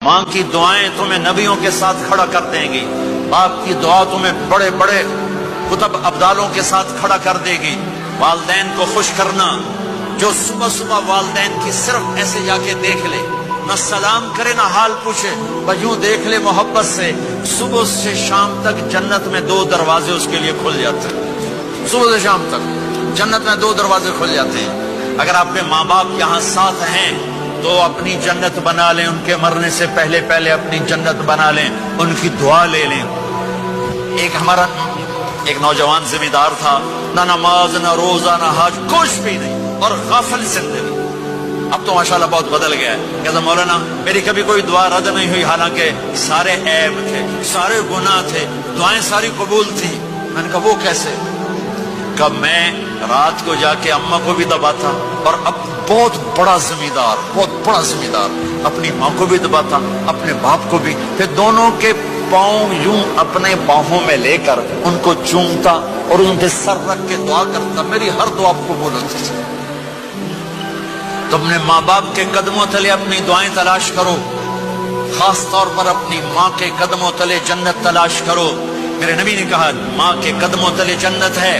ماں کی دعائیں تمہیں نبیوں کے ساتھ کھڑا کر دیں گی، باپ کی دعا تمہیں بڑے بڑے کتب ابدالوں کے ساتھ کھڑا کر دے گی۔ والدین کو خوش کرنا، جو صبح صبح والدین کی صرف ایسے جا کے دیکھ لے، نہ سلام کرے نہ حال پوچھے، بس یوں دیکھ لے محبت سے، صبح سے شام تک جنت میں 2 دروازے اس کے لیے کھل جاتے ہیں۔ صبح سے شام تک جنت میں 2 دروازے کھل جاتے ہیں۔ اگر آپ کے ماں باپ یہاں ساتھ ہیں تو اپنی جنت بنا لیں، ان کے مرنے سے پہلے پہلے اپنی جنت بنا لیں، ان کی دعا لے لیں۔ ہمارا ایک نوجوان ذمہ دار تھا، نہ نماز نہ روزہ نہ حج، کچھ بھی نہیں، اور غافل زندگی۔ اب تو ماشاءاللہ بہت بدل گیا ہے۔ کہتا مولانا میری کبھی کوئی دعا رد نہیں ہوئی، حالانکہ سارے عیب تھے، سارے گناہ تھے، دعائیں ساری قبول تھی۔ میں نے کہا وہ کیسے؟ کہ میں رات کو جا کے اماں کو بھی دباتا، اور اب بہت بڑا ذمہ دار اپنی ماں کو بھی دباتا، اپنے باپ کو بھی، پھر دونوں کے پاؤں یوں اپنے باہوں میں لے کر ان کو چومتا اور ان پہ سر رکھ کے دعا کرتا، میری ہر دعا قبول ہوتی تھی۔ تم نے ماں باپ کے قدموں تلے اپنی دعائیں تلاش کرو، خاص طور پر اپنی ماں کے قدموں تلے جنت تلاش کرو۔ میرے نبی نے کہا ماں کے قدموں تلے جنت ہے،